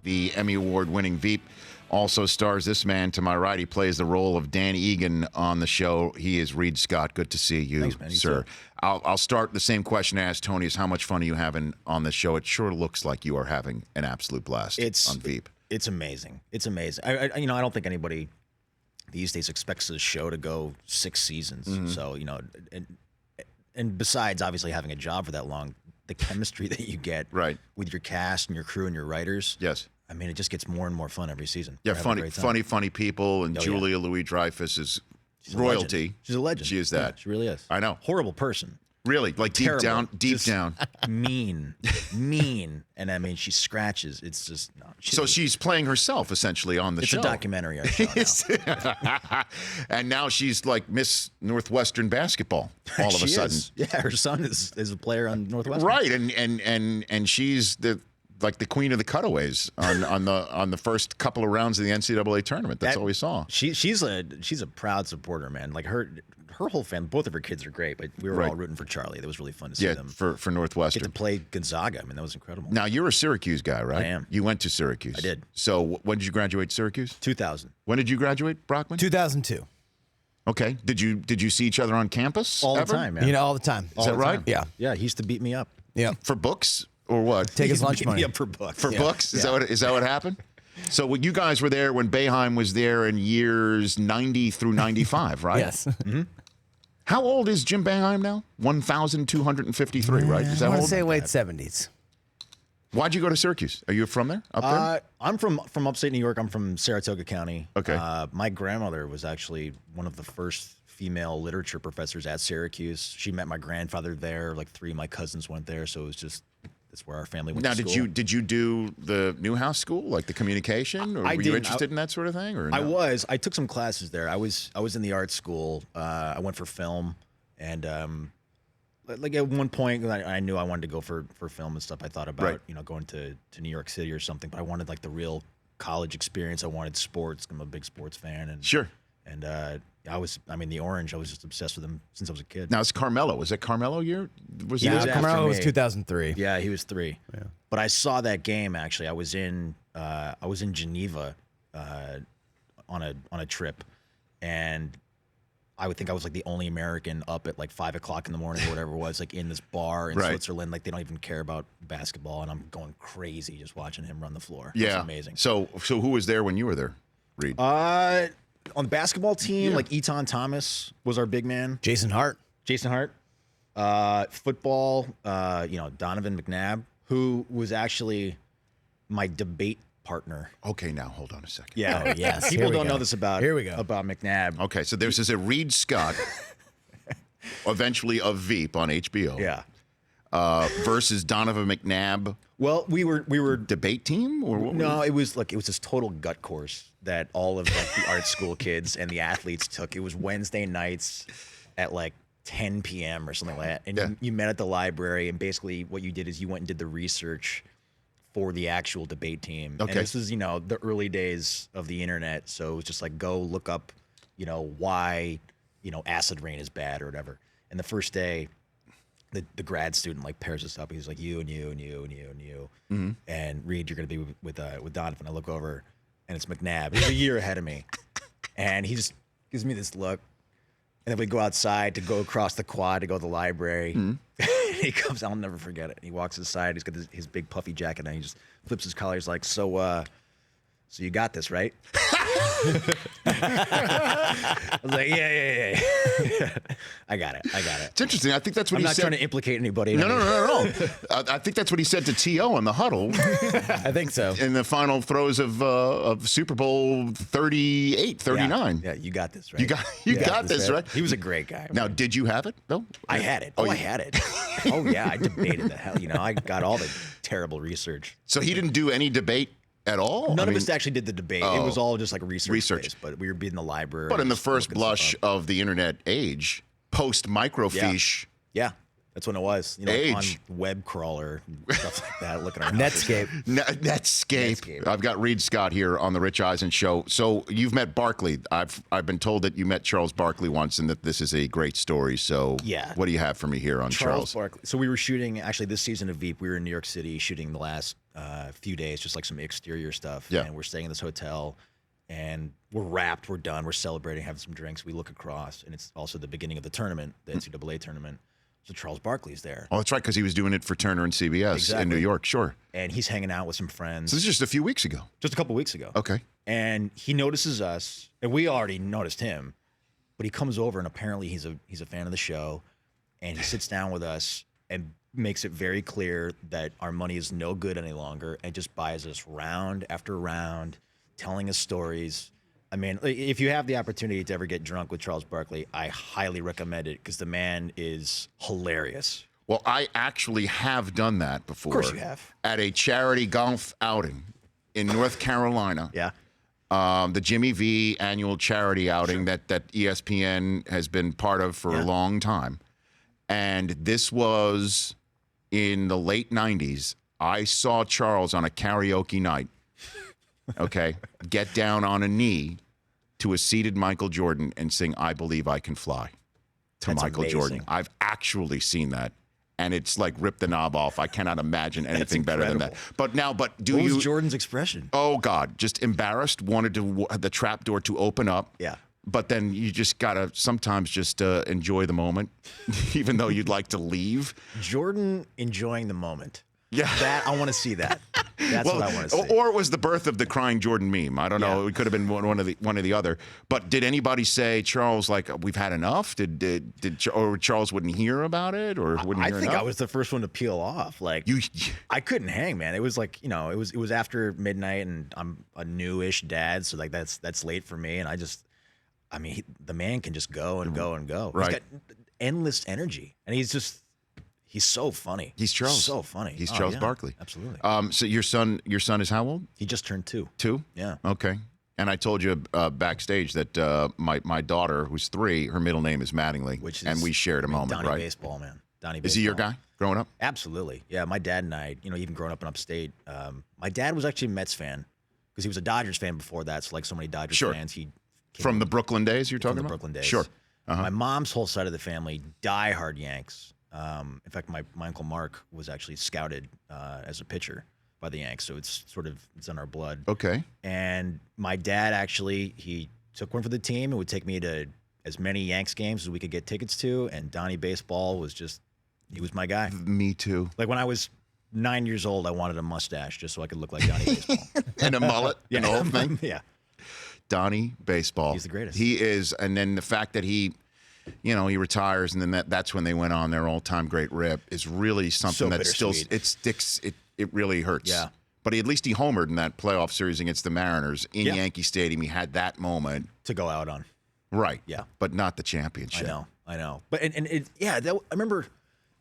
the Emmy Award-winning Veep, also stars this man to my right. He plays the role of Dan Egan on the show. He is Reid Scott. Good to see you, Thanks, man. sir. I'll start the same question I asked Tony: is how much fun are you having on this show? It sure looks like you are having an absolute blast on Veep. It's amazing. It's amazing. I don't think anybody these days expects the show to go 6 seasons. Mm-hmm. So, and besides obviously having a job for that long, the chemistry that you get with your cast and your crew and your writers. Yes. I mean, it just gets more and more fun every season. Yeah, funny people. And Julia Louis-Dreyfus is royalty. She's a legend. She is that. Yeah, she really is. I know. Horrible person. Really? Like Terrible. deep down. Mean. And I mean, she scratches. It's just, no. So she's playing herself, essentially, on the show. It's a documentary on show now. And now she's like Miss Northwestern basketball all of a sudden. Yeah, her son is a player on Northwestern. Right, and she's the queen of the cutaways on the first couple of rounds of the NCAA tournament. That's all we saw. She's a proud supporter, man. Like her whole family, both of her kids are great, but we were all rooting for Charlie. That was really fun to see them. for Northwestern. Get to play Gonzaga. I mean, that was incredible. Now, you're a Syracuse guy, right? I am. You went to Syracuse. I did. So when did you graduate Syracuse? 2000. When did you graduate, Brockman? 2002. Okay. Did you see each other on campus? All ever? the time, man. All the time. Is that right? Yeah. Yeah, he used to beat me up. Yeah. For books or what? Take his lunch Beat money. me up for books. For books? Is that what happened? So when you guys were there when Boeheim was there in years 90 through 95, right? Yes. Mm-hmm. How old is Jim Boeheim now? 1,253, right? Is that I want old? to say late 70s. Why'd you go to Syracuse? Are you from there? Up there? I'm from upstate New York. I'm from Saratoga County. Okay. My grandmother was actually one of the first female literature professors at Syracuse. She met my grandfather there. Like 3 of my cousins went there. So it was just, that's where our family went to school. Now, did you do the Newhouse School, like the communication? Or were you interested in that sort of thing? Or no? I was. I took some classes there. I was in the art school. I went for film. And like at one point, I knew I wanted to go for film and stuff. I thought about, going to New York City or something. But I wanted like the real college experience. I wanted sports. I'm a big sports fan. And sure. And the Orange, I was just obsessed with him since I was a kid. Now, it's Carmelo. Was that Carmelo year? Carmelo was 2003. Yeah, he was 3. Yeah. But I saw that game, actually. I was in Geneva on a trip. And I would think I was like the only American up at like 5 o'clock in the morning or whatever it was, like in this bar in Switzerland. Like they don't even care about basketball. And I'm going crazy just watching him run the floor. Yeah. It's amazing. So who was there when you were there, Reid? On the basketball team, like Eton Thomas was our big man. Jason Hart. Football, Donovan McNabb, who was actually my debate partner. Okay, now hold on a second. Yeah. Oh, yes. People don't know this about McNabb. Okay, so this is a Reid Scott, eventually of Veep on HBO. Yeah. Versus Donovan McNabb. Well, we were debate team or what? No, it was this total gut course that all of like the art school kids and the athletes took. It was Wednesday nights at like 10 p.m. or something like that. And you met at the library, and basically what you did is you went and did the research for the actual debate team. Okay. And this was, the early days of the internet, so it was just like go look up, why, acid rain is bad or whatever. And the first day, the grad student like pairs us up. He's like, you and you and you and you and you. Mm-hmm. And Reid, you're gonna be with Donovan. I look over, and it's McNabb. He's a year ahead of me, and he just gives me this look. And then we go outside to go across the quad to go to the library. Mm-hmm. He comes. I'll never forget it. He walks inside. He's got his big puffy jacket, and he just flips his collar. He's like, so you got this, right? I was like, yeah. I got it. It's interesting. I think that's what I'm he not said. trying to implicate anybody. No. I think that's what he said to T.O. in the huddle. I think so. In the final throws of Super Bowl 38, 39. Yeah, you got this, right? You got this, right? He was a great guy. Now, did you have it, though? I had it. I had it. Oh, yeah. I debated the hell. I got all the terrible research. So he didn't do any debate at all? None of us actually did the debate. It was all just like research. Based, but we were in the library. But in the first blush of the internet age, post microfiche, That's when it was. Age. On web crawler, stuff like that. Looking around. Netscape. Netscape. I've got Reid Scott here on the Rich Eisen Show. So you've met Barkley. I've been told that you met Charles Barkley once and that this is a great story. So what do you have for me here on Charles? Barkley. So we were shooting, actually, this season of Veep. We were in New York City shooting the last few days, just like some exterior stuff. Yeah. And we're staying in this hotel. And we're wrapped, we're done, we're celebrating, having some drinks. We look across, and it's also the beginning of the tournament, the NCAA tournament. So Charles Barkley's there. Oh, that's right, because he was doing it for Turner and CBS in New York, sure. And he's hanging out with some friends. So this is just a few weeks ago. Just a couple weeks ago. Okay. And he notices us, and we already noticed him, but he comes over, and apparently he's a fan of the show, and he sits down with us and makes it very clear that our money is no good any longer, and just buys us round after round, telling us stories. I mean, if you have the opportunity to ever get drunk with Charles Barkley, I highly recommend it because the man is hilarious. Well, I actually have done that before. Of course you have. At a charity golf outing in North Carolina. Yeah. The Jimmy V annual charity outing that ESPN has been part of for a long time. And this was in the late 90s. I saw Charles on a karaoke night. Okay, get down on a knee to a seated Michael Jordan and sing "I Believe I Can Fly" to That's Michael amazing. Jordan. I've actually seen that, and it's like rip the knob off. I cannot imagine anything better than that. But do what you? was Jordan's expression? Oh God, just embarrassed. Wanted the trap door to open up. Yeah. But then you just gotta sometimes just enjoy the moment, even though you'd like to leave. Jordan enjoying the moment. Yeah. That I want to see that. That's what I want to see. Or it was the birth of the crying Jordan meme. I don't know. It could have been one of the other. But did anybody say, Charles, like, we've had enough? Or Charles wouldn't hear about it, or wouldn't hear I think enough? I was the first one to peel off. Like I couldn't hang, man. It was like, it was after midnight, and I'm a newish dad, so like that's late for me. And the man can just go and go and go. Right. He's got endless energy, and he's so funny. He's Charles. So funny. He's Charles Barkley. Absolutely. So your son is how old? He just turned 2. 2? Yeah. Okay. And I told you backstage that my daughter, who's 3, her middle name is Mattingly, and we shared a moment, Donnie right? Baseball, man. Donnie Baseball. Is he your guy growing up? Absolutely. Yeah, my dad and I, even growing up in upstate, my dad was actually a Mets fan because he was a Dodgers fan before that. So like so many Dodgers fans, he from the Brooklyn days you're talking from the about? Brooklyn days. Sure. My mom's whole side of the family, diehard Yanks. In fact, my Uncle Mark was actually scouted as a pitcher by the Yanks, so it's in our blood. Okay. And my dad actually, he took one for the team and would take me to as many Yanks games as we could get tickets to, and Donnie Baseball was he was my guy. Me too. Like when I was 9 years old, I wanted a mustache just so I could look like Donnie Baseball. And a mullet and the whole thing? Yeah. Donnie Baseball. He's the greatest. He is, and then the fact that he retires, and then that's when they went on their all-time great rip is really something that still it sticks. It really hurts. Yeah. But at least he homered in that playoff series against the Mariners in Yankee Stadium. He had that moment to go out on. Right. Yeah. But not the championship. I know. But I remember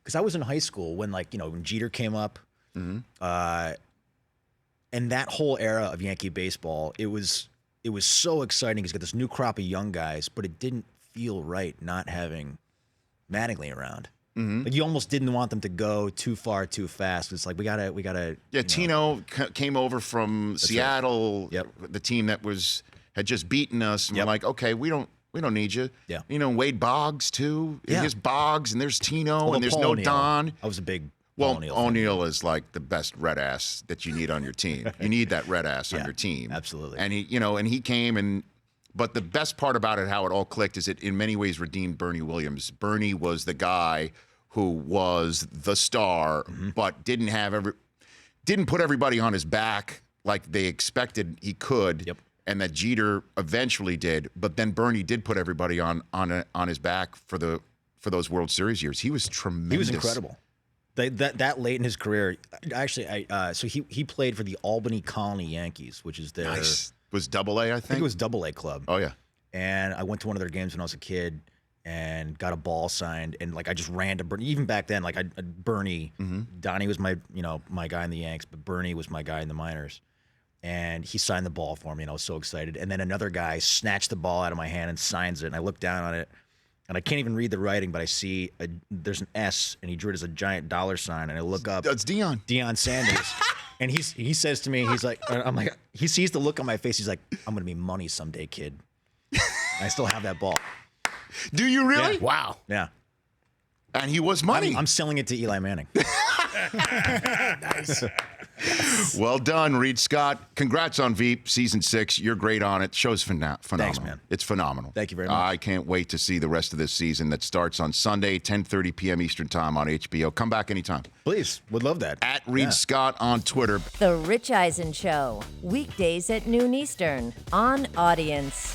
because I was in high school when when Jeter came up, and that whole era of Yankee baseball, it was so exciting because you got this new crop of young guys, but it didn't feel right not having Mattingly around. Like you almost didn't want them to go too far too fast. It's like we gotta. Yeah, Tino came over from Seattle. Right. Yep. The team that had just beaten us, and we're like, okay, we don't need you. Yeah. Wade Boggs too. Yeah. There's Boggs and there's Tino and there's Paul no O'Neill. Don. I was a big Well, O'Neill O'Neill is like the best red ass that you need on your team. You need that red ass on your team. Absolutely. And he came but the best part about it, how it all clicked, is it in many ways redeemed Bernie Williams. Bernie was the guy who was the star, but didn't put everybody on his back like they expected he could. Yep. And that Jeter eventually did, but then Bernie did put everybody on his back for those World Series years. He was tremendous. He was incredible. That late in his career, actually, so he played for the Albany Colony Yankees, which is their was Double A, I think. I think it was Double A club. Oh yeah. And I went to one of their games when I was a kid and got a ball signed, and I just ran to Bernie. Even back then, Bernie, Donnie was my guy in the Yanks, but Bernie was my guy in the minors. And he signed the ball for me, and I was so excited. And then another guy snatched the ball out of my hand and signs it, and I looked down on it, and I can't even read the writing, but I see there's an S, and he drew it as a giant $sign, and I look up. That's Deion Sanders, and he says to me, he's like, I'm like, he sees the look on my face. He's like, I'm gonna be money someday, kid. I still have that ball. Do you really? Yeah. Wow. Yeah. And he was money. I'm selling it to Eli Manning. Nice. Well done, Reid Scott. Congrats on Veep season 6. You're great on it. Show's phenomenal. Thanks, man. It's phenomenal. Thank you very much. I can't wait to see the rest of this season that starts on Sunday, 10:30 p.m. Eastern Time on HBO. Come back anytime. Please, would love that. At Reid Scott on Twitter. The Rich Eisen Show, weekdays at noon Eastern on Audience.